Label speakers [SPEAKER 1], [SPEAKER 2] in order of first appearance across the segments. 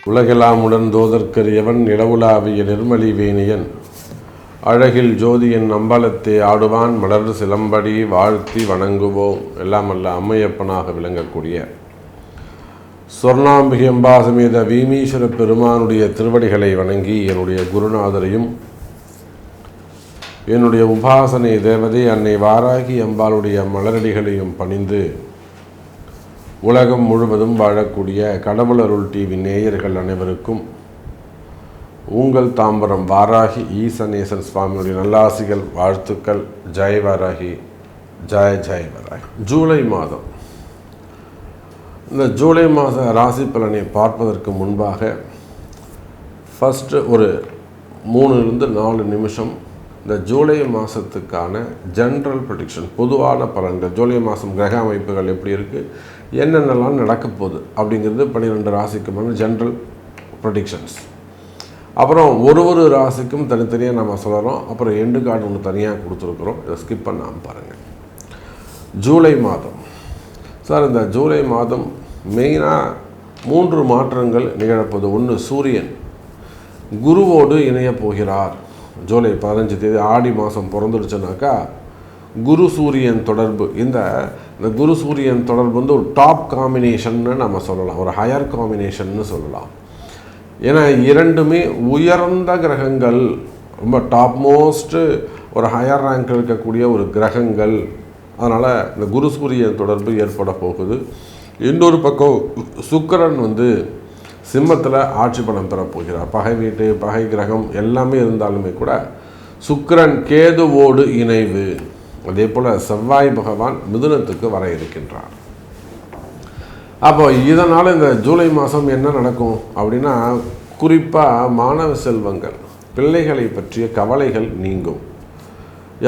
[SPEAKER 1] உலகெல்லாம் உடன்தோதற்கரியவன் நிலவுலாவிய நிர்மலி வேணியன் அழகில் ஜோதியின் அம்பலத்தை ஆடுவான் மலர் சிலம்படி வாழ்த்தி வணங்குவோம். எல்லாம் அல்ல அம்மையப்பனாக விளங்கக்கூடிய சொர்ணாம்பிகை அம்பாசமேத வீமீஸ்வர பெருமானுடைய திருவடிகளை வணங்கி என்னுடைய குருநாதரையும் என்னுடைய உபாசனை தேவதை அன்னை வாராகி அம்பாளுடைய மலரடிகளையும் பணிந்து உலகம் முழுவதும் வாழக்கூடிய கடவுளருள் டிவி நேயர்கள் அனைவருக்கும் உங்கள் தாம்பரம் வாராகி ஈசநேசன் சுவாமியுடைய நல்லாசிகள் வாழ்த்துக்கள். ஜெய் வாராகி, ஜெய் ஜெய் வாராகி. ஜூலை மாதம், இந்த ஜூலை மாத ராசி பலனை பார்ப்பதற்கு முன்பாக ஃபஸ்ட்டு ஒரு 3-4 நிமிஷம் இந்த ஜூலை மாதத்துக்கான ஜென்ரல் ப்ரெடிக்ஷன், பொதுவான பலன்கள், ஜூலை மாதம் கிரக அமைப்புகள் எப்படி இருக்குது, என்னென்னலாம் நடக்க போகுது அப்படிங்கிறது 12 ராசிக்குமான ஜென்ரல் ப்ரெடிக்ஷன்ஸ். அப்புறம் ஒரு ராசிக்கும் தனித்தனியாக நம்ம சொல்கிறோம். அப்புறம் எண்டு கார்டு ஒன்று தனியாக கொடுத்துருக்குறோம், இதை ஸ்கிப் பண்ணாமல் பாருங்கள். ஜூலை மாதம் சார், இந்த ஜூலை மாதம் மெயினாக 3 மாற்றங்கள் நிகழப்போகுது. ஒன்று, சூரியன் குருவோடு இணையப் போகிறார். ஜூலை 15 தேதி ஆடி மாதம் பிறந்துடுச்சுனாக்கா குரு சூரியன் தொடர்பு, இந்த குரு சூரியன் தொடர்பு வந்து ஒரு டாப் காம்பினேஷன்னு நம்ம சொல்லலாம், ஒரு ஹையர் காம்பினேஷன்னு சொல்லலாம். ஏன்னா இரண்டுமே உயர்ந்த கிரகங்கள், ரொம்ப டாப் மோஸ்ட்டு ஒரு ஹையர் ரேங்க் இருக்கக்கூடிய ஒரு கிரகங்கள். அதனால் இந்த குரு சூரியன் தொடர்பு ஏற்பட போகுது. இன்னொரு பக்கம் சுக்கிரன் வந்து சிம்மத்தில் ஆட்சி பலம் பெறப்போகிறார். பகை வீட்டு, பகை கிரகம் எல்லாமே இருந்தாலுமே கூட சுக்கிரன் கேதுவோடு இணைவு. அதே போல் செவ்வாய் பகவான் மிதுனத்துக்கு வர இருக்கின்றார். அப்போ இதனால் இந்த ஜூலை மாதம் என்ன நடக்கும் அப்படின்னா, குறிப்பாக மாணவ செல்வங்கள், பிள்ளைகளை பற்றிய கவலைகள் நீங்கும்.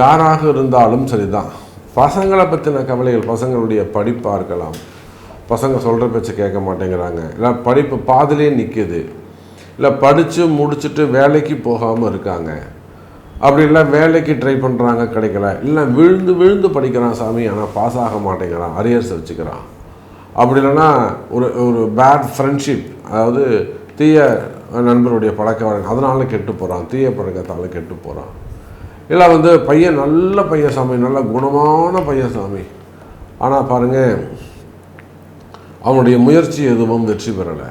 [SPEAKER 1] யாராக இருந்தாலும் சரிதான். பசங்களை பற்றின கவலைகள், பசங்களுடைய படிப்பாக இருக்கலாம், பசங்க சொல்கிற பேச்சு கேட்க மாட்டேங்கிறாங்க, இல்லை படிப்பு பாதிலே நிற்கிது, இல்லை படித்து முடிச்சுட்டு வேலைக்கு போகாமல் இருக்காங்க, அப்படி இல்லை வேலைக்கு ட்ரை பண்ணுறாங்க கிடைக்கல, இல்லை விழுந்து விழுந்து படிக்கிறான் சாமி ஆனால் பாஸ் ஆக மாட்டேங்கிறான், அரியர்ஸ் வச்சுக்கிறான், அப்படி இல்லைன்னா ஒரு பேட் ஃப்ரெண்ட்ஷிப், அதாவது தீய நண்பருடைய பழக்க வழக்கம், அதனால கெட்டு போகிறான், தீய பழக்கத்தால் கெட்டு போகிறான், இல்லை வந்து பையன் நல்ல பையன் சாமி, நல்ல குணமான பையன் சாமி, ஆனால் பாருங்கள் அவனுடைய முயற்சி எதுவும் வெற்றி பெறலை,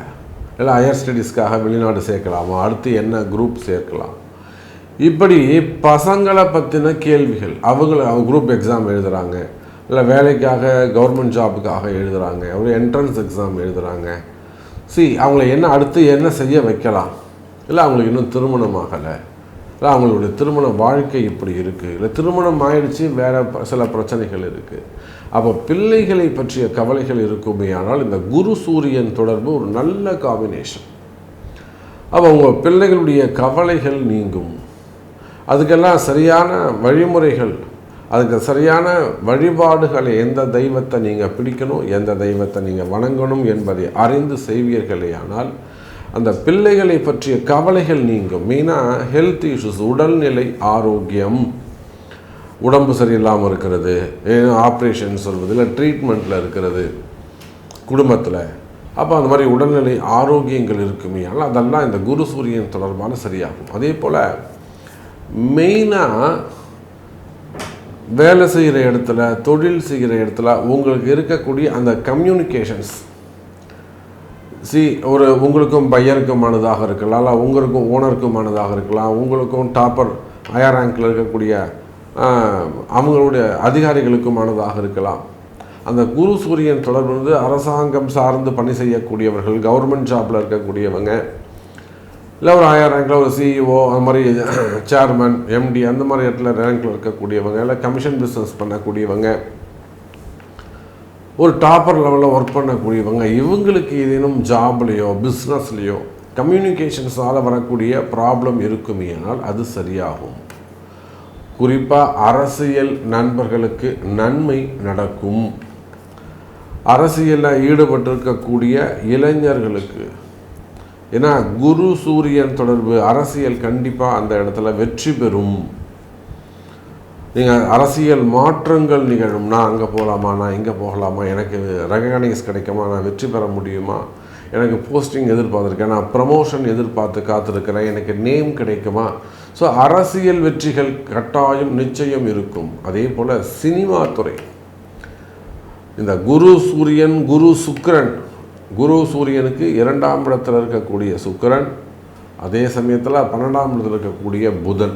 [SPEAKER 1] இல்லை ஹையர் ஸ்டடீஸ்க்காக வெளிநாடு சேர்க்கலாமா, அடுத்து என்ன குரூப் சேர்க்கலாம், இப்படி பசங்களை பற்றின கேள்விகள். அவங்க குரூப் எக்ஸாம் எழுதுகிறாங்க, இல்லை வேலைக்காக கவர்மெண்ட் ஜாபுக்காக எழுதுகிறாங்க, ஒரு என்ட்ரன்ஸ் எக்ஸாம் எழுதுகிறாங்க. அவங்கள என்ன அடுத்து என்ன செய்ய வைக்கலாம், இல்லை அவங்களுக்கு இன்னும் திருமணம் ஆகலை, இல்லை அவங்களுடைய திருமண வாழ்க்கை இப்படி இருக்குது, இல்லை திருமணம் ஆயிடுச்சு, வேறு சில பிரச்சனைகள் இருக்குது. அப்போ பிள்ளைகளை பற்றிய கவலைகள் இருக்குமே. ஆனால் இந்த குரு சூரியன் தொடர்பு ஒரு நல்ல காம்பினேஷன். அப்போ உங்கள் பிள்ளைகளுடைய கவலைகள் நீங்கும். அதுக்கெல்லாம் சரியான வழிமுறைகள், அதுக்கு சரியான வழிபாடுகளை, எந்த தெய்வத்தை நீங்கள் பிடிக்கணும், எந்த தெய்வத்தை நீங்கள் வணங்கணும் என்பதை அறிந்து செய்வீர்களே ஆனால் அந்த பிள்ளைகளை பற்றிய கவலைகள் நீங்கும். மெயினாக ஹெல்த் இஷ்யூஸ், உடல்நிலை ஆரோக்கியம், உடம்பு சரியில்லாமல் இருக்கிறது, ஆப்ரேஷன் சொல்வது, இல்லை ட்ரீட்மெண்ட்டில் இருக்கிறது குடும்பத்தில், அப்போ அந்த மாதிரி உடல்நிலை ஆரோக்கியங்கள் இருக்குமே. ஆனால் அதெல்லாம் இந்த குரு சூரியன் தொடர்பான சரியாகும். அதே போல் மெயினாக வேலை செய்கிற இடத்துல, தொழில் செய்கிற இடத்துல உங்களுக்கு இருக்கக்கூடிய அந்த கம்யூனிகேஷன்ஸ், உங்களுக்கும் பையனுக்குமானதாக இருக்கலாம், இல்லை உங்களுக்கும் ஓனருக்குமானதாக இருக்கலாம், உங்களுக்கும் டாப்பர் ஹையர் ரேங்கில் இருக்கக்கூடிய அவங்களுடைய அதிகாரிகளுக்குமானதாக இருக்கலாம். அந்த குரு சூரியன் தொடர்பு வந்து அரசாங்கம் சார்ந்து பணி செய்யக்கூடியவர்கள், கவர்மெண்ட் ஜாப்பில் இருக்கக்கூடியவங்க, இல்லை ஒரு ஹையர் ரேங்கில் ஒரு சிஇஓ, அந்த மாதிரி சேர்மன், எம்டி, அந்த மாதிரி இடத்துல ரேங்கில் இருக்கக்கூடியவங்க, இல்லை கமிஷன் பிஸ்னஸ் பண்ணக்கூடியவங்க, ஒரு டாப்பர் லெவலில் ஒர்க் பண்ணக்கூடியவங்க, இவங்களுக்கு ஏதேனும் ஜாப்லேயோ பிஸ்னஸ்லேயோ கம்யூனிகேஷன்ஸால் வரக்கூடிய ப்ராப்ளம் இருக்குமே ஆனால் அது சரியாகும். குறிப்பாக அரசியல் நண்பர்களுக்கு நன்மை நடக்கும். அரசியலில் ஈடுபட்டிருக்கக்கூடிய இளைஞர்களுக்கு, ஏன்னா குரு சூரியன் தொடர்பு, அரசியல் கண்டிப்பாக அந்த இடத்துல வெற்றி பெறும். நீங்கள் அரசியல் மாற்றங்கள் நிகழும். நான் அங்கே போகலாமா, நான் இங்கே போகலாமா, எனக்கு ரெகக்னைஸ் கிடைக்குமா, நான் வெற்றி பெற முடியுமா, எனக்கு போஸ்டிங் எதிர்பார்த்துருக்கேன், நான் ப்ரமோஷன் எதிர்பார்த்து காத்திருக்கிறேன், எனக்கு நேம் கிடைக்குமா? ஸோ அரசியல் வெற்றிகள் கட்டாயம் நிச்சயம் இருக்கும். அதே போல் சினிமா துறை, இந்த குரு சூரியன், குரு சுக்கிரன், குரு சூரியனுக்கு 2ஆம் இடத்தில் இருக்கக்கூடிய சுக்கிரன், அதே சமயத்தில் 12ஆம் இடத்தில் இருக்கக்கூடிய புதன்,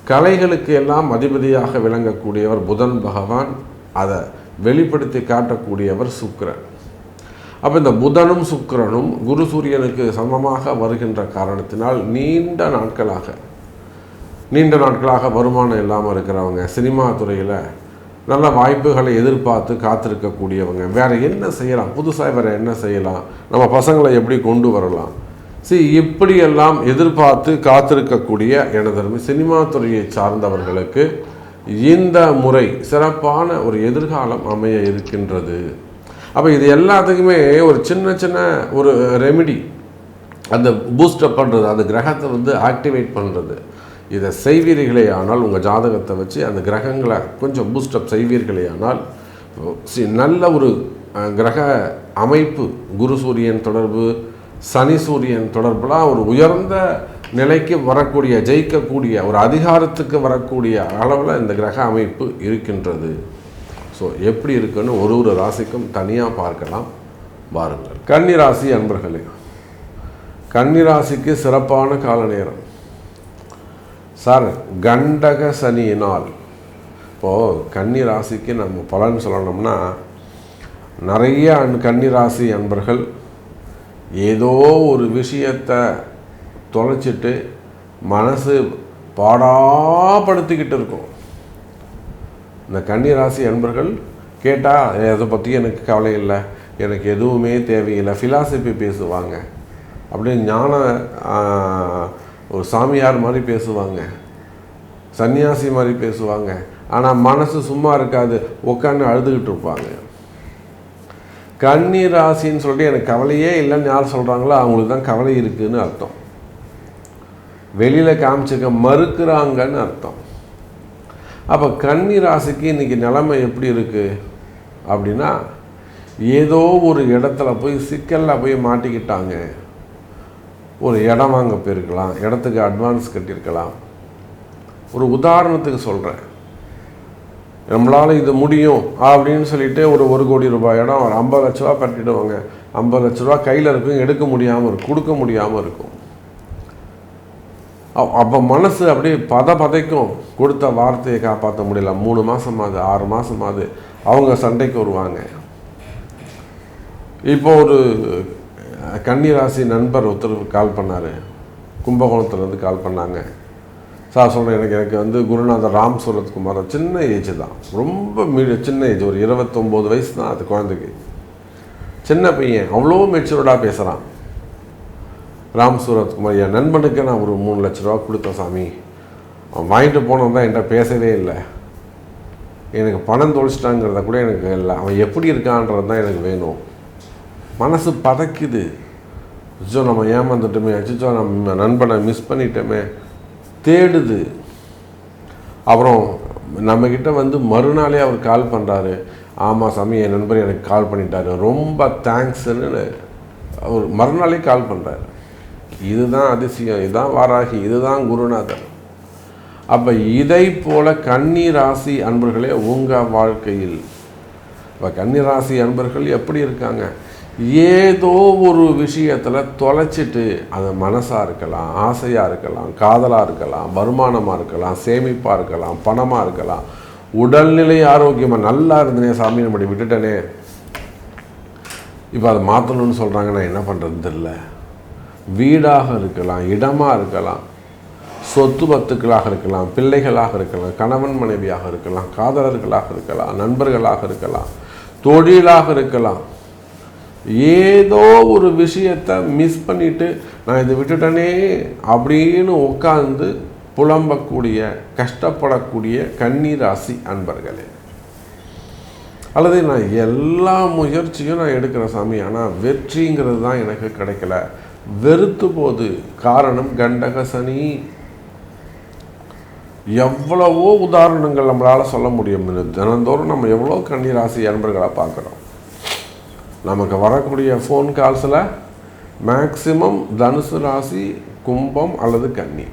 [SPEAKER 1] கலைகளுக்கு எல்லாம் அதிபதியாக விளங்கக்கூடியவர் புதன் பகவான், அதை வெளிப்படுத்தி காட்டக்கூடியவர் சுக்கிரன். அப்போ இந்த புதனும் சுக்கிரனும் குரு சூரியனுக்கு சமமாக வருகின்ற காரணத்தினால் நீண்ட நாட்களாக வருமானம் இல்லாமல் இருக்கிறவங்க, சினிமா துறையில் நல்ல வாய்ப்புகளை எதிர்பார்த்து காத்திருக்கக்கூடியவங்க, வேறு என்ன செய்யலாம், புதுசாக வேறு என்ன செய்யலாம், நம்ம பசங்களை எப்படி கொண்டு வரலாம், இப்படியெல்லாம் எதிர்பார்த்து காத்திருக்கக்கூடிய எனது சினிமா துறையை சார்ந்தவர்களுக்கு இந்த முறை சிறப்பான ஒரு எதிர்காலம் அமைய இருக்கின்றது. அப்போ இது எல்லாத்துக்குமே ஒரு சின்ன ஒரு ரெமிடி, அந்த பூஸ்டப் பண்ணுறது, அந்த கிரகத்தை ஆக்டிவேட் பண்ணுறது, இதை செய்வீர்களே ஆனால் உங்கள் ஜாதகத்தை வச்சு அந்த கிரகங்களை கொஞ்சம் பூஸ்டப் செய்வீர்களே ஆனால் நல்ல ஒரு கிரக அமைப்பு, குரு சூரியன் தொடர்பு, சனி சூரியன் தொடர்புலாம் ஒரு உயர்ந்த நிலைக்கு வரக்கூடிய, ஜெயிக்கக்கூடிய, ஒரு அதிகாரத்துக்கு வரக்கூடிய அளவில் இந்த கிரக அமைப்பு இருக்கின்றது. ஸோ எப்படி இருக்குன்னு ஒரு ராசிக்கும் தனியாக பார்க்கலாம். வாருங்கள். கன்னிராசி அன்பர்களே, கன்னிராசிக்கு சிறப்பான கால நேரம் சார். கண்டக சனியினால் இப்போது கன்னிராசிக்கு நம்ம பலன் சொல்லணும்னா, நிறைய கன்னிராசி அன்பர்கள் ஏதோ ஒரு விஷயத்தை தொலைச்சிட்டு மனசு பாடாப்படுத்திக்கிட்டு இருக்கும். இந்த கன்னிராசி அன்பர்கள் கேட்டால் அதை பற்றி எனக்கு கவலை இல்லை, எனக்கு எதுவுமே தேவையில்லை, ஃபிலாசபி பேசுவாங்க, அப்படியே ஞான ஒரு சாமியார் மாதிரி பேசுவாங்க, சன்னியாசி மாதிரி பேசுவாங்க. ஆனால் மனசு சும்மா இருக்காது, உட்காந்து அழுதுகிட்டு இருப்பாங்க. கன்னிராசின்னு சொல்லிட்டு எனக்கு கவலையே இல்லைன்னு யார் சொல்கிறாங்களோ அவங்களுக்கு தான் கவலை இருக்குதுன்னு அர்த்தம். வெளியில் காமிச்சிக்க மறுக்கிறாங்கன்னு அர்த்தம். அப்போ கன்னிராசிக்கு இன்றைக்கி நிலைமை எப்படி இருக்குது அப்படின்னா, ஏதோ ஒரு இடத்துல போய் சிக்கலில் போய் மாட்டிக்கிட்டாங்க. ஒரு இடம் வாங்க போயிருக்கலாம், இடத்துக்கு அட்வான்ஸ் கட்டியிருக்கலாம். ஒரு உதாரணத்துக்கு சொல்கிறேன், நம்மளால் இது முடியும் அப்படின்னு சொல்லிட்டு ஒரு 1 கோடி ரூபாய் இடம் ஒரு 50 லட்ச ரூபா கட்டிடுவாங்க. 50 லட்ச ரூபா கையில் இருக்கும், எடுக்க முடியாமல் இருக்கும், கொடுக்க முடியாமல் இருக்கும். அப்போ மனசு அப்படியே பதைக்கும், கொடுத்த வார்த்தையை காப்பாற்ற முடியல. 3 மாதமாவது 6 மாதமாவது அவங்க சண்டைக்கு வருவாங்க. இப்போ ஒரு கன்னிராசி நண்பர் ஒருத்தர் கால் பண்ணார், கும்பகோணத்துலேருந்து கால் பண்ணாங்க. சார் சொல்கிறேன், எனக்கு குருநாதர் ராம் சூரத்குமார், சின்ன ஏஜ் தான், ரொம்ப சின்ன ஏஜ், ஒரு 29 வயசு தான் அது குழந்தைக்கு, சின்ன பையன், அவ்வளோ மெச்சூர்டாக பேசுகிறான். ராம் சூரத்குமார், என் நண்பனுக்கு நான் ஒரு 3 லட்ச ரூபா கொடுத்தேன் சாமி, அவன் வாங்கிட்டு போனவன் தான் என்கிட்ட பேசவே இல்லை, எனக்கு பணம் தொலைச்சிட்டாங்கிறத கூட எனக்கு இல்லை, அவன் எப்படி இருக்கான்றது தான் எனக்கு வேணும். மனசு பதைக்குது, அச்சோ நம்ம ஏமாந்துட்டோமே, அச்சோ நம்ம நண்பனை மிஸ் பண்ணிட்டோமே, தேடுது. அப்புறம் நம்மக்கிட்ட மறுநாளே அவர் கால் பண்ணுறாரு, ஆமாம் சாமி என் நண்பர் எனக்கு கால் பண்ணிட்டாரு, ரொம்ப தேங்க்ஸ்ன்னு அவர் மறுநாளே கால் பண்ணுறாரு. இதுதான் அதிசயம், இதுதான் வாராகி, இதுதான் குருநாதர். அப்போ இதை போல கன்னிராசி அன்பர்களே உங்கள் வாழ்க்கையில், இப்போ கன்னிராசி அன்பர்கள் எப்படி இருக்காங்க, ஏதோ ஒரு விஷயத்தில் தொலைச்சிட்டு, அது மனசாக இருக்கலாம், ஆசையாக இருக்கலாம், காதலாக இருக்கலாம், வருமானமாக இருக்கலாம், சேமிப்பாக இருக்கலாம், பணமாக இருக்கலாம், உடல்நிலை ஆரோக்கியமாக நல்லா இருந்தனே சாமி நம்மளை விட்டுட்டனே, இப்போ அதை மாற்றணும்னு சொல்கிறாங்க, நான் என்ன பண்ணுறதுன்னு தெரியல. வீடாக இருக்கலாம், இடமாக இருக்கலாம், சொத்து பத்துக்களாக இருக்கலாம், பிள்ளைகளாக இருக்கலாம், கணவன் மனைவியாக இருக்கலாம், காதலர்களாக இருக்கலாம், நண்பர்களாக இருக்கலாம், தொழிலாக இருக்கலாம். ஏதோ ஒரு விஷயத்தை மிஸ் பண்ணிவிட்டு நான் இதை விட்டுட்டனே அப்படின்னு உட்கார்ந்து புலம்பக்கூடிய, கஷ்டப்படக்கூடிய கன்னிராசி அன்பர்களே, அல்லது நான் எல்லா முயற்சியும் நான் எடுக்கிறேன் சாமி, ஆனால் வெற்றிங்கிறது தான் எனக்கு கிடைக்கல, வெறுத்து போது. காரணம் கண்டக சனி. எவ்வளவோ உதாரணங்கள் நம்மளால் சொல்ல முடியும். தினந்தோறும் நம்ம எவ்வளோ கன்னிராசி அன்பர்களை பார்க்குறோம். நமக்கு வரக்கூடிய ஃபோன் கால்ஸில் மேக்சிமம் தனுசு ராசி, கும்பம் அல்லது கன்னி,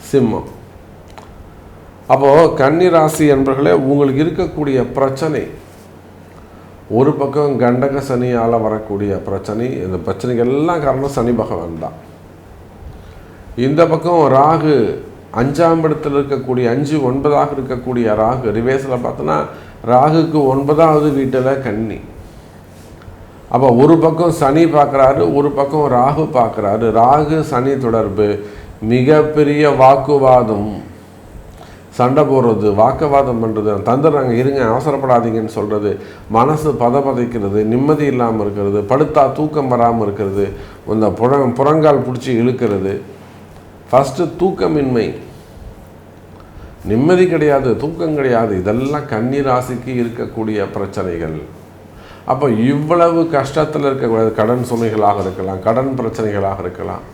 [SPEAKER 1] சிம்மம். அப்போது கன்னி ராசி என்பர்களே, உங்களுக்கு இருக்கக்கூடிய பிரச்சனை ஒரு பக்கம் கண்டக சனியால் வரக்கூடிய பிரச்சனை. இந்த பிரச்சனைகள் எல்லாம் காரணம் சனி பகவான் தான். இந்த பக்கம் ராகு 5ஆம் இடத்தில் இருக்கக்கூடிய 5, 9ஆக இருக்கக்கூடிய ராகு ரிவேஸில் பார்த்தோன்னா ராகுக்கு 9ஆவது வீட்டில் கன்னி. அப்போ ஒரு பக்கம் சனி பார்க்குறாரு, ஒரு பக்கம் ராகு பார்க்குறாரு. ராகு சனி தொடர்பு மிகப்பெரிய வாக்குவாதம், சண்டை போடுறது, வாக்குவாதம் பண்ணுறது, தந்துடுறாங்க இருங்க அவசரப்படாதீங்கன்னு சொல்கிறது, மனசு பதைக்கிறது, நிம்மதி இல்லாமல் இருக்கிறது, படுத்தா தூக்கம் வராமல் இருக்கிறது, இந்த புறங்கால் பிடிச்சி இழுக்கிறது. ஃபஸ்ட்டு தூக்கமின்மை, நிம்மதி கிடையாது, தூக்கம் கிடையாது. இதெல்லாம் கன்னி ராசிக்கு இருக்கக்கூடிய பிரச்சனைகள். அப்போ இவ்வளவு கஷ்டத்தில் இருக்கக்கூடாது. கடன் சுமைகளாக இருக்கலாம், கடன் பிரச்சனைகளாக இருக்கலாம்,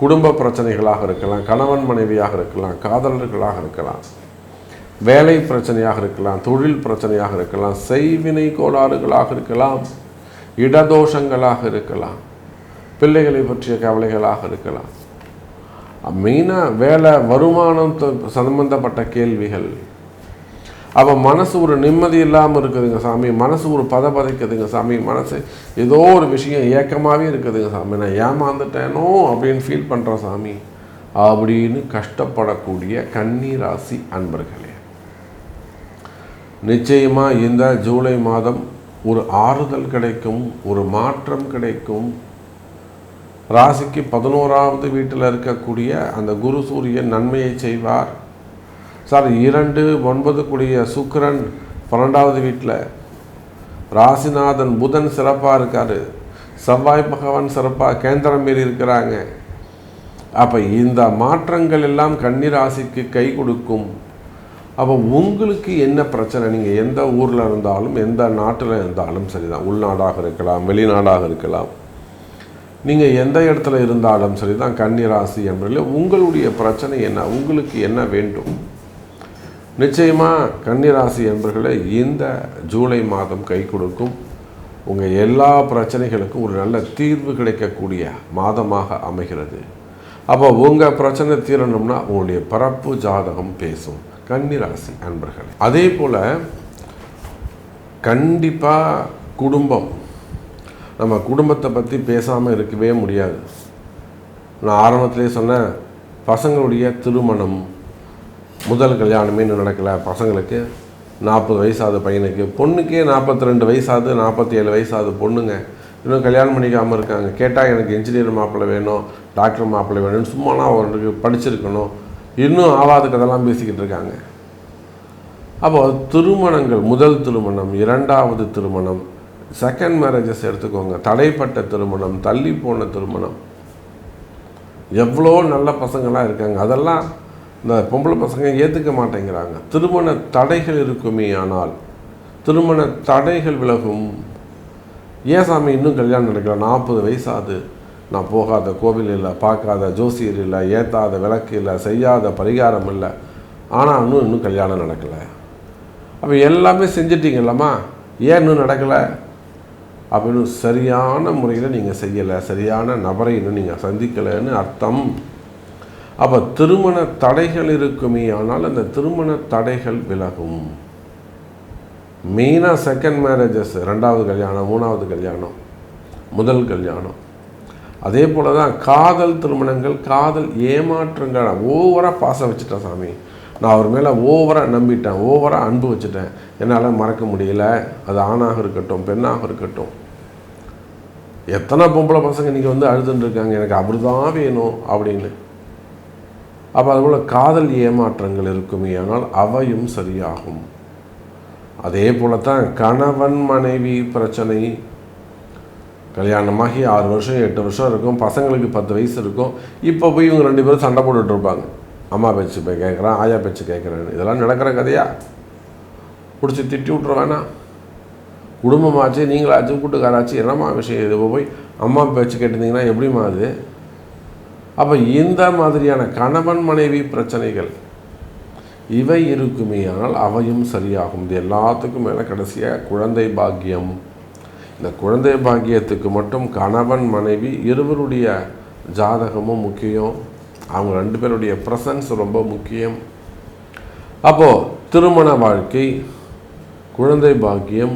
[SPEAKER 1] குடும்ப பிரச்சனைகளாக இருக்கலாம், கணவன் மனைவியாக இருக்கலாம், காதலர்களாக இருக்கலாம், வேலை பிரச்சனையாக இருக்கலாம், தொழில் பிரச்சனையாக இருக்கலாம், செய்வினை கோளாறுகளாக இருக்கலாம், இடதோஷங்களாக இருக்கலாம், பிள்ளைகளை பற்றிய கவலைகளாக இருக்கலாம், மெயினாக வேலை வருமானம் சம்பந்தப்பட்ட கேள்விகள். அப்போ மனசு ஒரு நிம்மதி இல்லாமல் இருக்குதுங்க சாமி, மனசு ஒரு பதைக்குதுங்க சாமி, மனசு ஏதோ ஒரு விஷயம் ஏக்கமாகவே இருக்குதுங்க சாமி, நான் ஏமாந்துட்டேனோ அப்படின்னு ஃபீல் பண்ணுறேன் சாமி அப்படின்னு கஷ்டப்படக்கூடிய கன்னி ராசி அன்பர்களே, நிச்சயமாக இந்த ஜூலை மாதம் ஒரு ஆறுதல் கிடைக்கும், ஒரு மாற்றம் கிடைக்கும். ராசிக்கு 11ஆவது வீட்டில் இருக்கக்கூடிய அந்த குரு சூரியன் நன்மையை செய்வார். சார் 2, 9 கூடிய சுக்கிரன் 12ஆவது வீட்டில், ராசிநாதன் புதன் சிறப்பாக இருக்கார், செவ்வாய் பகவான் சிறப்பாக கேந்திரம் மீறி இருக்கிறாங்க. அப்போ இந்த மாற்றங்கள் எல்லாம் கன்னி ராசிக்கு கை கொடுக்கும். அப்போ உங்களுக்கு என்ன பிரச்சனை, நீங்கள் எந்த ஊரில் இருந்தாலும் எந்த நாட்டில் இருந்தாலும் சரிதான், உள்நாடாக இருக்கலாம், வெளிநாடாக இருக்கலாம், நீங்கள் எந்த இடத்துல இருந்தாலும் சரி தான், கன்னி ராசி என்பதில் உங்களுடைய பிரச்சனை என்ன, உங்களுக்கு என்ன வேண்டும். நிச்சயமாக கன்னி ராசி என்பவர்களை இந்த ஜூலை மாதம் கை கொடுக்கும். உங்கள் எல்லா பிரச்சனைகளுக்கும் ஒரு நல்ல தீர்வு கிடைக்கக்கூடிய மாதமாக அமைகிறது. அப்போ உங்கள் பிரச்சனை தீரணும்னா உங்களுடைய பிறப்பு ஜாதகம் பேசும் கன்னி ராசி அன்பர்கள். அதே போல் கண்டிப்பாக குடும்பம், நம்ம குடும்பத்தை பற்றி பேசாமல் இருக்கவே முடியாது. நான் ஆரம்பத்திலே சொன்னேன், பசங்களுடைய திருமணம், முதல் கல்யாணமே இன்னும் நடக்கலை. பசங்களுக்கு 40 வயசாகுது பையனுக்கு, பொண்ணுக்கே 42 வயசாகுது, 47 வயசாகுது பொண்ணுங்க, இன்னும் கல்யாணம் பண்ணிக்காமல் இருக்காங்க. கேட்டால் எனக்கு இன்ஜினியர் மாப்பிள்ளை வேணும், டாக்டர் மாப்பிள்ளை வேணும்னு சும்மானா அவருக்கு படிச்சிருக்கணும், இன்னும் ஆவாத கதெல்லாம் பேசிக்கிட்டு இருக்காங்க. அப்போ திருமணங்கள், முதல் திருமணம், 2வது திருமணம், செகண்ட் மேரேஜஸ் எடுத்துக்கோங்க, தடைப்பட்ட திருமணம், தள்ளி போன திருமணம், எவ்வளோ நல்ல பசங்களாம் இருக்காங்க. அதெல்லாம் இந்த பொம்பளை பசங்க ஏற்றுக்க மாட்டேங்கிறாங்க. திருமண தடைகள் இருக்குமே, ஆனால் திருமண தடைகள் விலகும். ஏன் சாமி இன்னும் கல்யாணம் நடக்கல, 40 வயசாகுது, நான் போகாத கோவில் இல்லை, பார்க்காத ஜோசியர் இல்லை, ஏற்றாத விளக்கு இல்லை, செய்யாத பரிகாரம் இல்லை, ஆனால் இன்னும் கல்யாணம் நடக்கலை. அப்போ எல்லாமே செஞ்சிட்டிங்கல்லம்மா, ஏன் இன்னும் நடக்கலை அப்படின்னு சரியான முறையில் நீங்கள் செய்யலை, சரியான நபரை இன்னும் நீங்கள் சந்திக்கலைன்னு அர்த்தம். அப்போ திருமண தடைகள் இருக்குமே, ஆனால் அந்த திருமண தடைகள் விலகும். மெயினாக செகண்ட் மேரேஜஸ், 2வது கல்யாணம், 3வது கல்யாணம், முதல் கல்யாணம். அதே போல் தான் காதல் திருமணங்கள், காதல் ஏமாற்றங்கள். ஓவராக பாசம் வச்சுட்டேன் சாமி, நான் அவர் மேலே ஓவராக நம்பிட்டேன், ஓவராக அன்பு வச்சுட்டேன், என்னால் மறக்க முடியல. அது ஆணாக இருக்கட்டும், பெண்ணாக இருக்கட்டும். எத்தனை பொம்பளை பசங்க இன்றைக்கி வந்து அழுதுன்னு இருக்காங்க, எனக்கு அப்படி தான் வேணும் அப்படின்னு. அப்போ அதுபோல் காதல் ஏமாற்றங்கள் இருக்குமே, ஆனால் அவையும் சரியாகும். அதே போல தான் கணவன் மனைவி பிரச்சனை. கல்யாணமாகி 6 வருஷம் 8 வருஷம் இருக்கும், பசங்களுக்கு 10 வயசு இருக்கும். இப்போ போய் இவங்க 2 பேரும் சண்டை போட்டுட்ருப்பாங்க, அம்மா பேச்சு போய் கேட்குறான், ஆயா பேச்சு கேட்குறேன்னு. இதெல்லாம் நடக்கிற கதையா? பிடிச்சி திட்டி விட்ற வேணாம். குடும்பமாச்சு, நீங்களாச்சு, கூட்டுக்காராச்சு, என்னம்மா விஷயம் இது? போய் அம்மா பேச்சு கேட்டிருந்தீங்கன்னா எப்படிமா அது? அப்போ இந்த மாதிரியான கணவன் மனைவி பிரச்சனைகள் இவை இருக்குமே, ஆனால் அவையும் சரியாகும். இது எல்லாத்துக்கும் மேலே கடைசியாக குழந்தை பாக்கியம். இந்த குழந்தை பாக்கியத்துக்கு மட்டும் கணவன் மனைவி இருவருடைய ஜாதகமும் முக்கியம், அவங்க 2 பேருடைய ப்ரெசன்ஸ் ரொம்ப முக்கியம். அப்போது திருமண வாழ்க்கை, குழந்தை பாக்கியம்,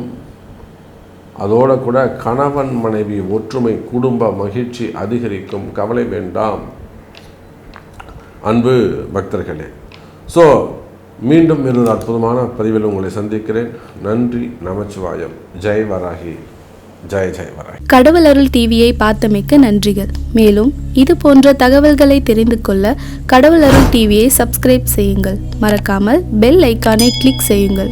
[SPEAKER 1] அதோடு கூட கணவன் மனைவி ஒற்றுமை, குடும்ப மகிழ்ச்சி அதிகரிக்கும். கவலை வேண்டாம் அன்பு பக்தர்களே. ஸோ மீண்டும் இருந்த அற்புதமான பதிவில் உங்களை சந்திக்கிறேன். நன்றி, நமச்சிவாயம். ஜெய் வராகி, ஜெய் ஜெய் வராகி.
[SPEAKER 2] கடவுள் அருள் டிவியை பார்த்தமைக்க நன்றிகள். மேலும் இது போன்ற தகவல்களை தெரிந்து கொள்ள கடவுள் அருள் டிவியை சப்ஸ்கிரைப் செய்யுங்கள். மறக்காமல் பெல் ஐக்கானை கிளிக் செய்யுங்கள்.